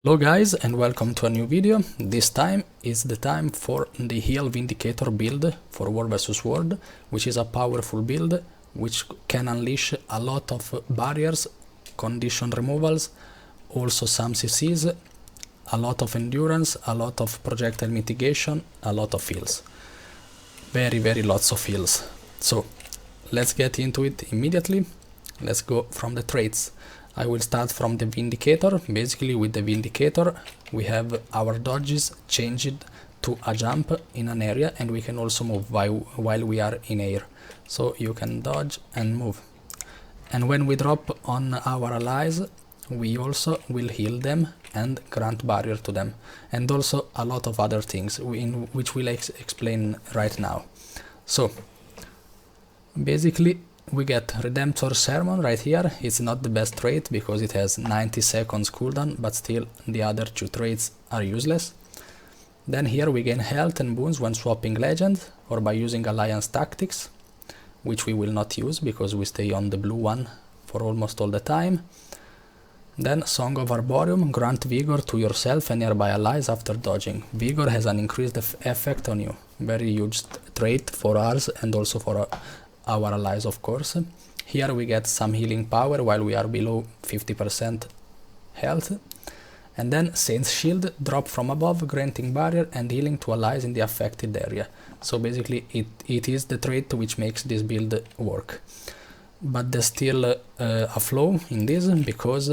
Hello guys and welcome to a new video. This time is the time for the Heal Vindicator build for War vs World, which is a powerful build which can unleash a lot of barriers, condition removals, also some CCs, a lot of endurance, a lot of projectile mitigation, a lot of heals. Very lots of heals. So let's get into it immediately. Let's go from the traits. I will start from the Vindicator. Basically with the Vindicator we have our dodges changed to a jump in an area, and we can also move while we are in air. So you can dodge and move. And when we drop on our allies, we also will heal them and grant barrier to them. And also a lot of other things which we'll explain right now. So basically we get Redemptor Sermon right here. It's not the best trait because it has 90 seconds cooldown, but still the other two traits are useless. Then here we gain health and boons when swapping legend or by using alliance tactics, which we will not use because we stay on the blue one for almost all the time. Then Song of Arboreum, grant vigor to yourself and nearby allies after dodging. Vigor has an increased effect on you. Very huge trait for ours and also for our allies, of course. Here we get some healing power while we are below 50% health. And then Saint's Shield, drop from above, granting barrier and healing to allies in the affected area. So basically it is the trait which makes this build work. But there's still a flaw in this because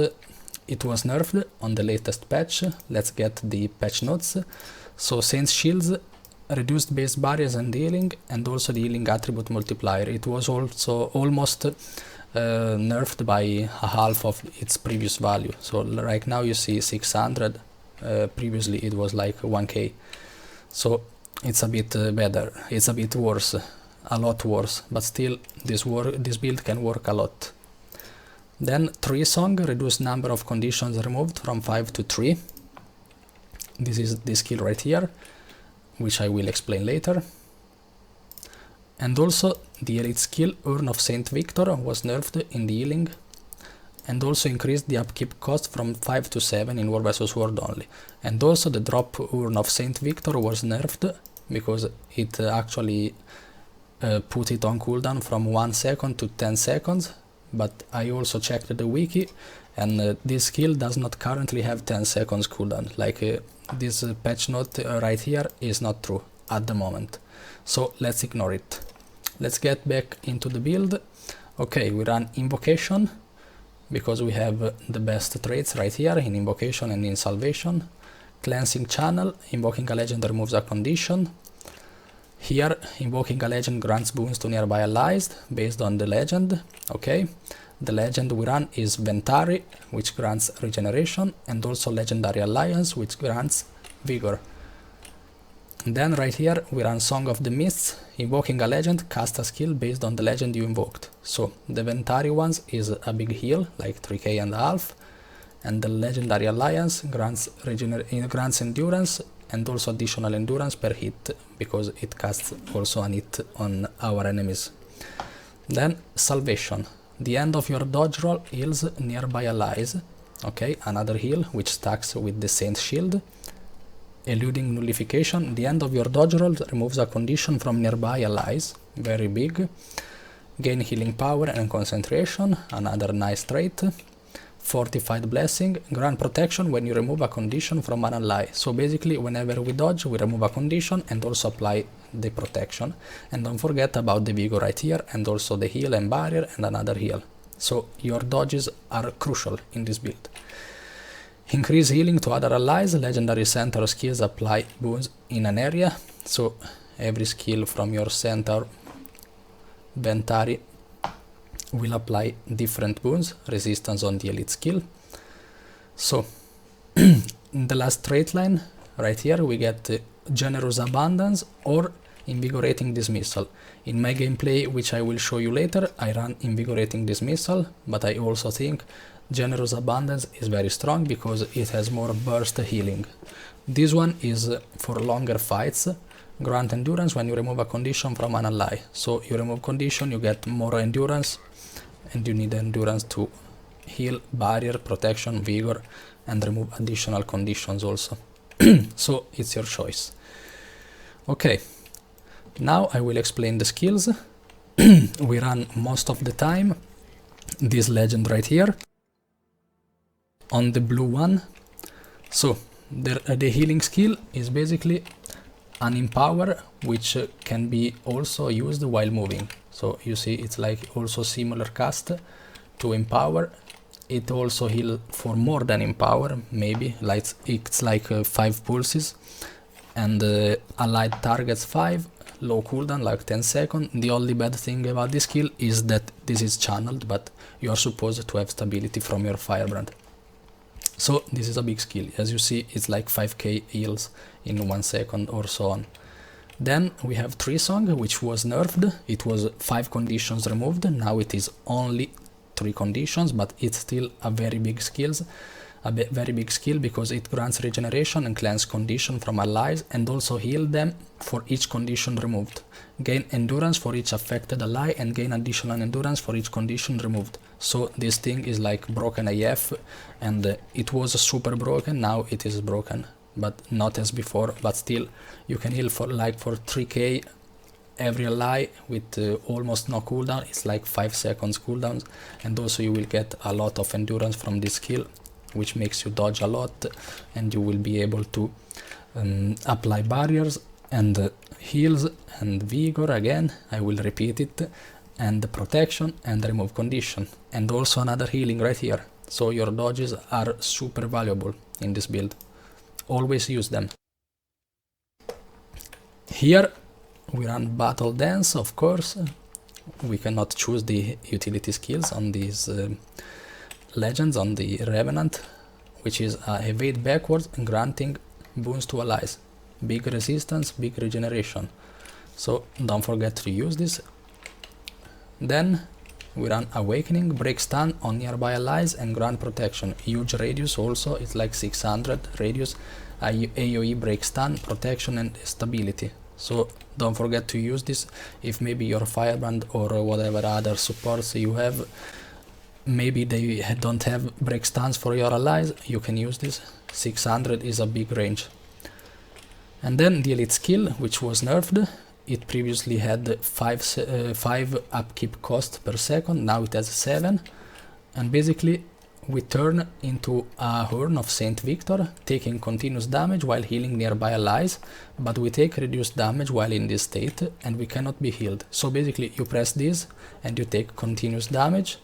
it was nerfed on the latest patch. Let's get the patch notes. So Saint's Shields reduced base barriers and healing, and also the healing attribute multiplier. It was also almost nerfed by a half of its previous value. So right now you see 600, previously it was like 1k. So it's a bit better, it's a bit worse, a lot worse, but still this build can work a lot. Then Tree Song, reduce number of conditions removed from 5 to 3. This is the skill right here, which I will explain later. And also the elite skill Urn of Saint Victor was nerfed in the healing, and also increased the upkeep cost from 5 to 7 in War vs World only. And also the drop Urn of Saint Victor was nerfed because it actually put it on cooldown from 1 second to 10 seconds, but I also checked the wiki and this skill does not currently have 10 seconds cooldown. Like this patch note right here is not true at the moment, so let's ignore it. Let's get back into the build. Okay, we run Invocation because we have the best traits right here in Invocation and in Salvation. Cleansing Channel, invoking a legend removes a condition. Here invoking a legend grants boons to nearby allies based on the legend. Okay, the legend we run is Ventari, which grants regeneration, and also Legendary Alliance, which grants vigor. Then right here we run Song of the Mists, invoking a legend, cast a skill based on the legend you invoked. So the Ventari ones is a big heal, like 3k and a half, and the Legendary Alliance grants endurance and also additional endurance per hit, because it casts also an hit on our enemies. Then Salvation, the end of your dodge roll heals nearby allies. Okay, another heal which stacks with the Saint Shield. Eluding Nullification, the end of your dodge roll removes a condition from nearby allies. Very big. Gain healing power and concentration, another nice trait. Fortified Blessing, grant protection when you remove a condition from an ally. So basically whenever we dodge we remove a condition and also apply the protection. And don't forget about the vigor right here, and also the heal and barrier and another heal. So your dodges are crucial in this build. Increase healing to other allies, legendary center skills apply boons in an area. So every skill from your center Ventari will apply different boons, resistance on the elite skill. So in the last trait line right here we get Generous Abundance or Invigorating Dismissal. In my gameplay, which I will show you later, I run Invigorating Dismissal, but I also think Generous Abundance is very strong because it has more burst healing. This one is for longer fights. Grant endurance when you remove a condition from an ally. So you remove condition, you get more endurance, and you need endurance to heal, barrier, protection, vigor, and remove additional conditions also. So it's your choice. Okay, now I will explain the skills. We run most of the time this legend right here on the blue one. So the healing skill is basically an empower, which can be also used while moving. So you see it's like also similar cast to empower. It also heal for more than empower, maybe like it's like 5 pulses, and allied targets 5, low cooldown like 10 seconds. The only bad thing about this skill is that this is channeled, but you are supposed to have stability from your firebrand. So this is a big skill. As you see, it's like 5k heals in 1 second or so on. Then we have Tree Song, which was nerfed. It was 5 conditions removed. Now it is only 3 conditions, but it's still a very big skill, because it grants regeneration and cleanse condition from allies, and also heal them for each condition removed. Gain endurance for each affected ally, and gain additional endurance for each condition removed. So this thing is like broken AF, and it was super broken. Now it is broken, but not as before. But still, you can heal for 3k every ally with almost no cooldown. It's like 5 seconds cooldowns, and also you will get a lot of endurance from this skill, which makes you dodge a lot, and you will be able to apply barriers and heals and vigor again. I will repeat it, and protection and remove condition, and also another healing right here. So your dodges are super valuable in this build. Always use them. Here we run Battle Dance, of course. We cannot choose the utility skills on these legends, on the Revenant, which is evade backwards and granting boons to allies. Big resistance, big regeneration. So don't forget to use this. Then we run Awakening, break stun on nearby allies and grant protection. Huge radius also, it's like 600 radius. AoE, break stun, protection and stability. So don't forget to use this. If maybe your firebrand or whatever other supports you have, maybe they don't have break stuns for your allies, you can use this. 600 is a big range. And then the elite skill, which was nerfed. It previously had 5 upkeep cost per second, now it has 7. And basically we turn into a Horn of Saint Victor, taking continuous damage while healing nearby allies, but we take reduced damage while in this state, and we cannot be healed. So basically you press this and you take continuous damage,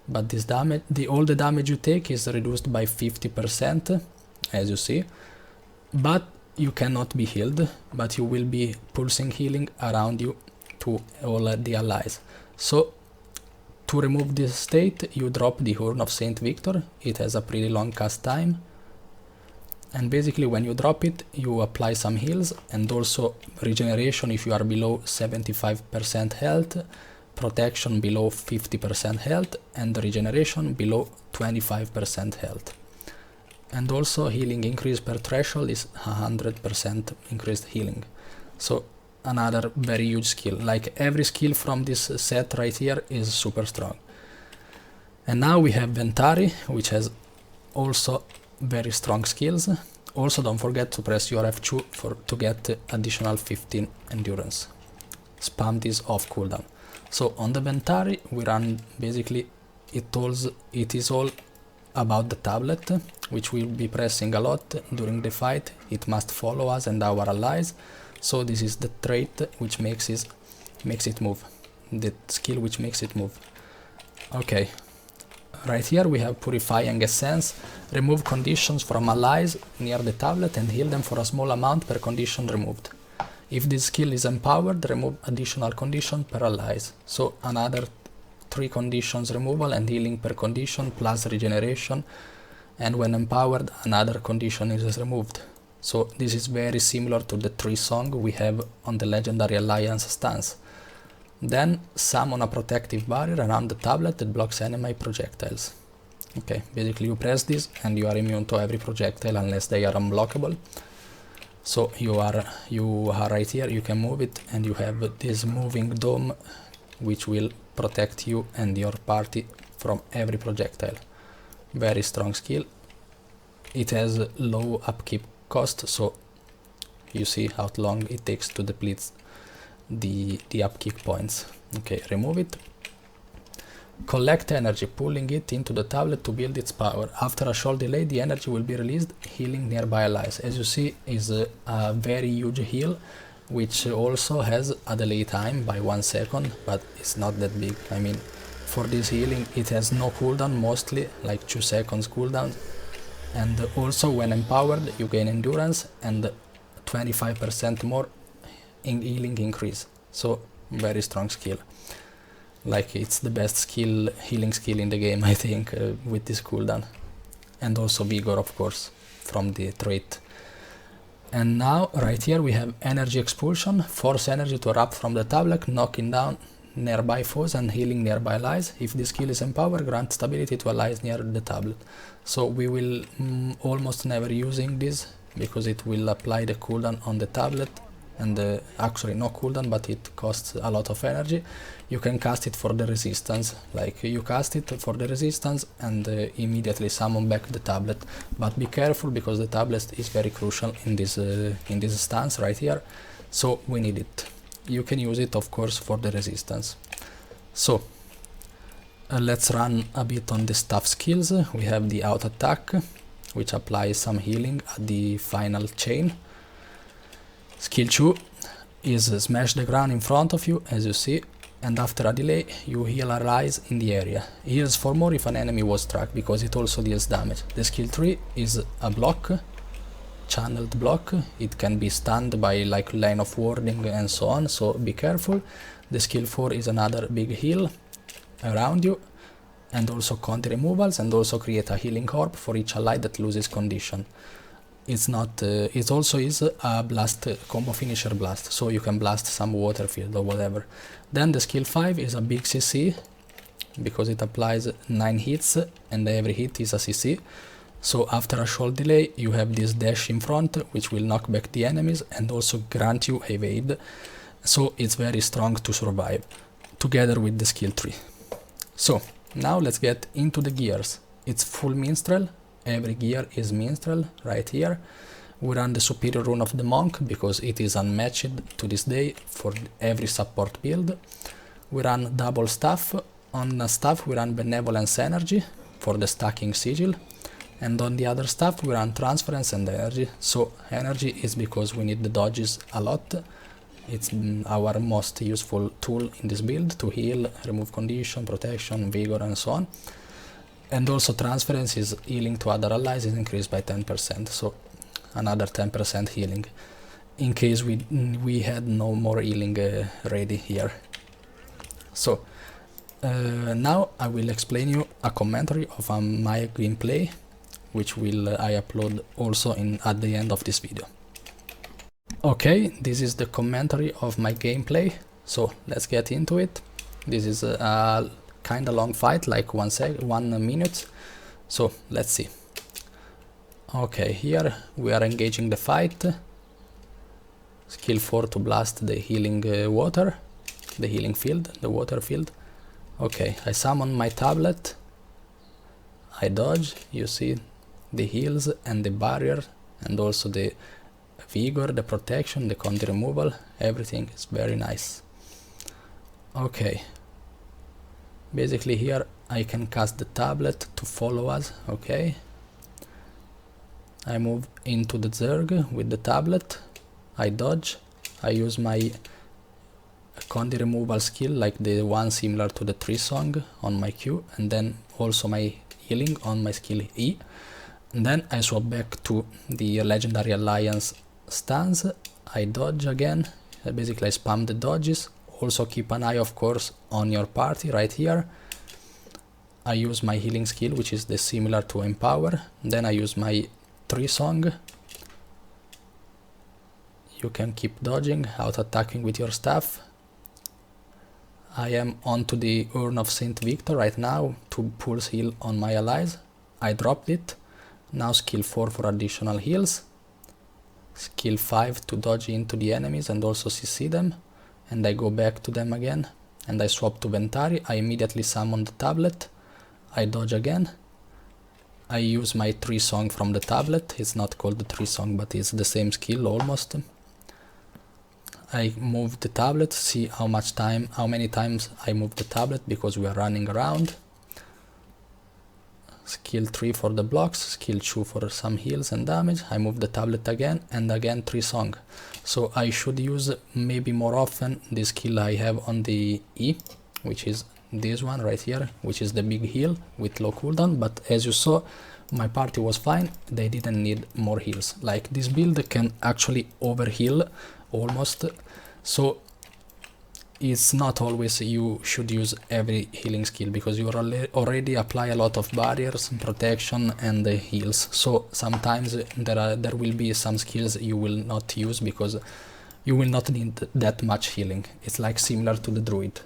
but this damage, all the damage you take is reduced by 50%, as you see, but you cannot be healed, but you will be pulsing healing around you to all the allies. So to remove this state, you drop the Horn of Saint Victor. It has a pretty long cast time, and basically when you drop it, you apply some heals and also regeneration if you are below 75% health, protection below 50% health, and regeneration below 25% health. And also healing increase per threshold is 100% increased healing. So another very huge skill. Like every skill from this set right here is super strong. And now we have Ventari, which has also very strong skills. Also don't forget to press your F2 to get additional 15 endurance. Spam this off cooldown. So on the Ventari we run basically it is all about the tablet, which we'll be pressing a lot during the fight. It must follow us and our allies. So this is the trait which makes it move. The skill which makes it move. Okay. Right here we have Purifying Essence. Remove conditions from allies near the tablet and heal them for a small amount per condition removed. If this skill is empowered, remove additional condition per allies. So another 3 conditions removal and healing per condition plus regeneration, and when empowered another condition is removed. So this is very similar to the Tree Song we have on the Legendary Alliance stance. Then summon a protective barrier around the tablet that blocks enemy projectiles. Okay, basically you press this and you are immune to every projectile unless they are unblockable. So you are right here, you can move it, and you have this moving dome which will protect you and your party from every projectile. Very strong skill. it has low upkeep cost, so you see how long it takes to deplete the upkeep points. Okay, remove it. Collect energy, pulling it into the tablet to build its power. After a short delay, the energy will be released, healing nearby allies. As you see, is a very huge heal, which also has a delay time by 1 second, but it's not that big. I mean, for this healing, it has no cooldown, mostly like 2 seconds cooldown. And also, when empowered, you gain endurance and 25% more in healing increase. So, very strong skill. Like, it's the best skill, healing skill in the game, I think, with this cooldown. And also vigor, of course, from the trait. And now, right here, we have energy expulsion. Force energy to erupt from the tablet, knocking down nearby foes and healing nearby allies. If this skill is empowered, grant stability to allies near the tablet. So we will almost never using this, because it will apply the cooldown on the tablet. And actually no cooldown, but it costs a lot of energy. You can cast it for the resistance, like you cast it for the resistance and immediately summon back the tablet. But be careful, because the tablet is very crucial in this stance right here, so we need it. You can use it, of course, for the resistance. So let's run a bit on the staff skills. We have the auto attack, which applies some healing at the final chain. Skill 2 is smash the ground in front of you, as you see, and after a delay you heal allies in the area. Heals for more if an enemy was struck, because it also deals damage. The skill 3 is a block, channeled block. It can be stunned by like line of warding and so on, so be careful. The skill 4 is another big heal around you, and also conti removals, and also create a healing orb for each ally that loses condition. It's not. It also is a blast combo finisher blast, so you can blast some water field or whatever. Then the skill 5 is a big CC, because it applies 9 hits and every hit is a CC. So after a short delay you have this dash in front, which will knock back the enemies and also grant you evade. So it's very strong to survive, together with the skill 3. So now let's get into the gears. It's full minstrel. Every gear is minstrel right here. We run the superior rune of the monk, because it is unmatched to this day for every support build. We run double staff. On staff we run benevolence energy for the stacking sigil, and on the other staff we run transference and energy. So energy is because we need the dodges a lot. It's our most useful tool in this build to heal, remove condition, protection, vigor and so on. And also transference is healing to other allies is increased by 10%, so another 10% healing, in case we had no more healing ready here. So now I will explain you a commentary of my gameplay, which will I upload also at the end of this video. Okay, this is the commentary of my gameplay, so let's get into it. This is a kinda long fight, like 1 minute, so let's see. Okay, here we are engaging the fight. Skill 4 to blast the healing water, the healing field, the water field. Okay, I summon my tablet, I dodge, you see the heals and the barrier, and also the vigor, the protection, the conti removal, everything is very nice. Okay. Basically here I can cast the tablet to follow us, okay. I move into the Zerg with the tablet, I dodge, I use my conti removal skill, like the one similar to the tree song on my Q, and then also my healing on my skill E. And then I swap back to the Legendary Alliance stance, I dodge again, basically I spam the dodges. Also keep an eye, of course, on your party right here. I use my healing skill, which is the similar to empower. Then I use my tree song. You can keep dodging, out attacking with your staff. I am onto the Urn of Saint Victor right now to pulse heal on my allies. I dropped it. Now skill 4 for additional heals. Skill 5 to dodge into the enemies and also CC them. And I go back to them again, and I swap to Ventari. I immediately summon the tablet, I dodge again, I use my 3 song from the tablet. It's not called the 3 song, but it's the same skill almost. I move the tablet, see how many times I move the tablet because we are running around. Skill 3 for the blocks, skill 2 for some heals and damage. I move the tablet again and again 3 song. So I should use maybe more often the skill I have on the E, which is this one right here, which is the big heal with low cooldown. But as you saw, my party was fine, they didn't need more heals. Like this build can actually overheal almost, so it's not always you should use every healing skill because you already apply a lot of barriers, protection and heals. So sometimes there will be some skills you will not use because you will not need that much healing. It's like similar to the druid.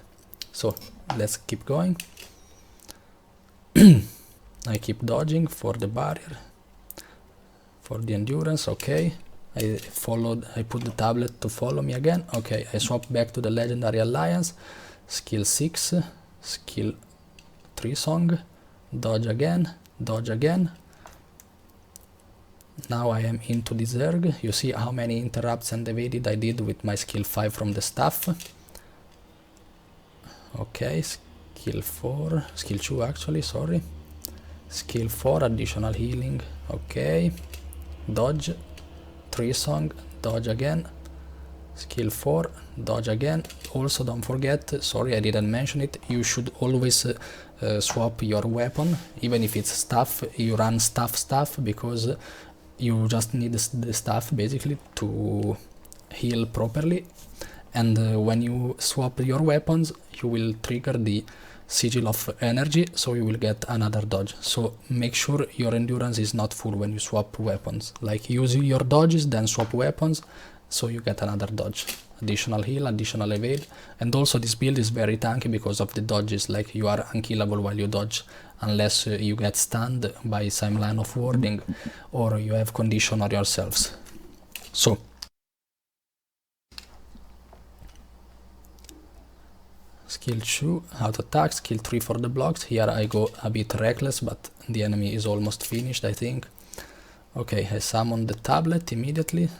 So let's keep going. I keep dodging for the barrier, for the endurance. Okay, I put the tablet to follow me again. Okay, I swap back to the legendary alliance. Skill 6, skill 3 song, dodge again, dodge again. Now I am into the Zerg. You see how many interrupts and evaded I did with my skill 5 from the staff. Okay, skill 4, skill 2 actually, sorry. Skill 4, additional healing. Okay, dodge, 3 song, dodge again. Skill 4, dodge again. Also don't forget, sorry I didn't mention it, you should always swap your weapon. Even if it's staff, you run staff because you just need the staff basically to heal properly. And when you swap your weapons, you will trigger the sigil of energy, so you will get another dodge. So make sure your endurance is not full when you swap weapons. Like use your dodges, then swap weapons, so you get another dodge. Additional heal, additional evade. And also this build is very tanky because of the dodges. Like you are unkillable while you dodge, unless you get stunned by some line of warding or you have condition on yourselves. So skill 2, auto attack, skill 3 for the blocks. Here I go a bit reckless, but the enemy is almost finished, I think. Okay, I summon the tablet immediately.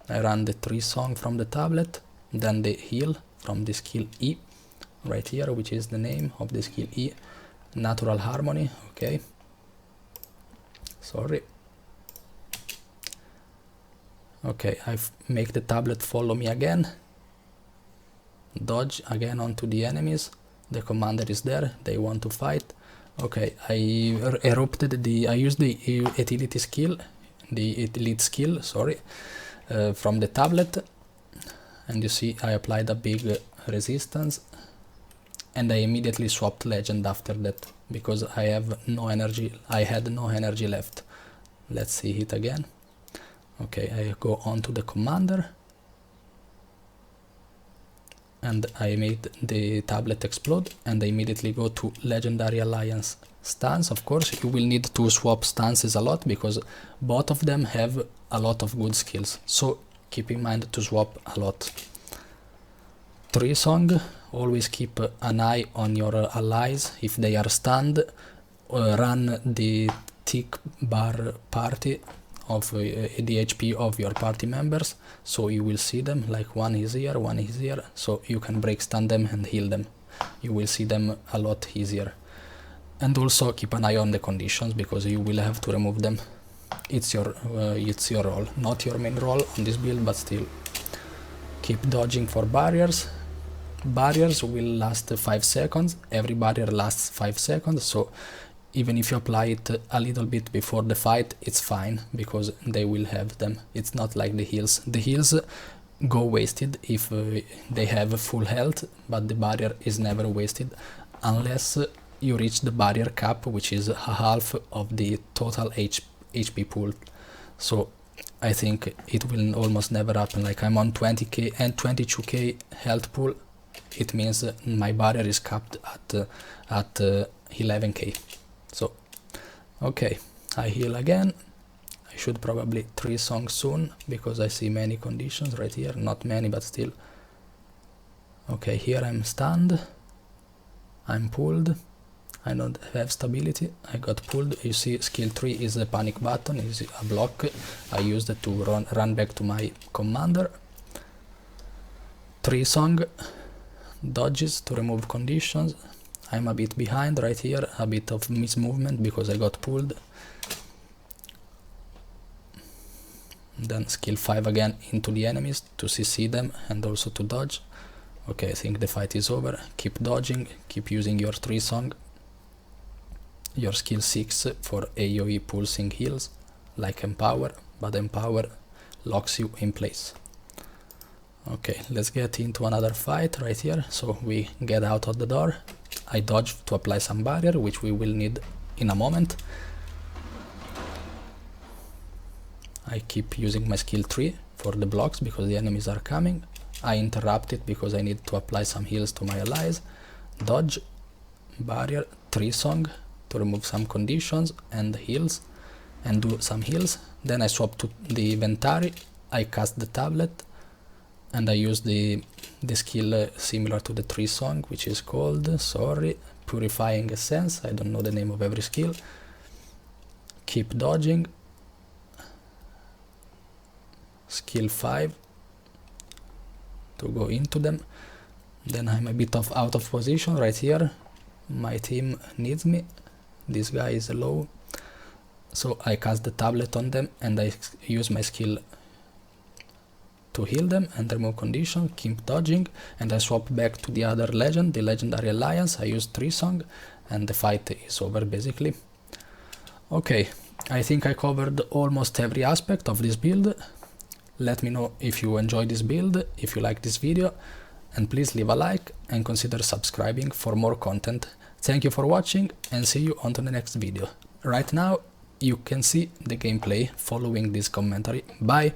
I run the 3 song from the tablet, then the heal from the skill E, right here, which is the name of the skill E. Natural harmony, okay. Sorry. Okay, I make the tablet follow me again. Dodge again onto the enemies. The commander is there, they want to fight. Okay, I used the utility skill, the elite skill, sorry, from the tablet, and you see I applied a big resistance, and I immediately swapped legend after that because I had no energy left. Let's see it again. Okay, I go on to the commander, and I made the tablet explode, and I immediately go to legendary alliance stance. Of course you will need to swap stances a lot because both of them have a lot of good skills, so keep in mind to swap a lot. 3 song, always keep an eye on your allies. If they are stunned, run the tick bar party of the HP of your party members, so you will see them, like one is here, so you can break stun them and heal them. You will see them a lot easier. And also keep an eye on the conditions because you will have to remove them. It's your role, not your main role on this build, but still. Keep dodging for barriers. Barriers will last 5 seconds, every barrier lasts 5 seconds, so even if you apply it a little bit before the fight, it's fine, because they will have them. It's not like the heals. The heals go wasted if they have full health, but the barrier is never wasted, unless you reach the barrier cap, which is half of the total HP pool. So I think it will almost never happen. Like I'm on 20k and 22k health pool, it means my barrier is capped at 11k. So, okay, I heal again. I should probably 3 songs soon, because I see many conditions right here. Not many, but still. Okay, here I'm stunned. I'm pulled. I don't have stability. I got pulled. You see skill 3 is the panic button, is a block I used to run back to my commander. 3 song dodges to remove conditions. I'm a bit behind right here, a bit of mismovement because I got pulled. Then skill 5 again into the enemies to CC them and also to dodge. Okay, I think the fight is over. Keep dodging, keep using your 3 song. Your skill 6 for AoE pulsing heals, like Empower, but Empower locks you in place. Okay, let's get into another fight right here. So we get out of the door. I dodge to apply some barrier, which we will need in a moment. I keep using my skill 3 for the blocks because the enemies are coming. I interrupt it because I need to apply some heals to my allies. Dodge, barrier, 3 song to remove some conditions and heals and do some heals. Then I swap to the Ventari. I cast the tablet and I use the skill similar to the 3 song, which is called, Purifying Essence. I don't know the name of every skill. Keep dodging. Skill 5 to go into them. Then I'm a bit out of position right here. My team needs me. This guy is low, so I cast the tablet on them and I use my skill to heal them and remove condition. Keep dodging, and I swap back to the other legend, the Legendary Alliance. I use 3 song and the fight is over basically. Okay, I think I covered almost every aspect of this build. Let me know if you enjoyed this build, if you like this video, and please leave a like and consider subscribing for more content. Thank you for watching and see you on to the next video. Right now you can see the gameplay following this commentary. Bye!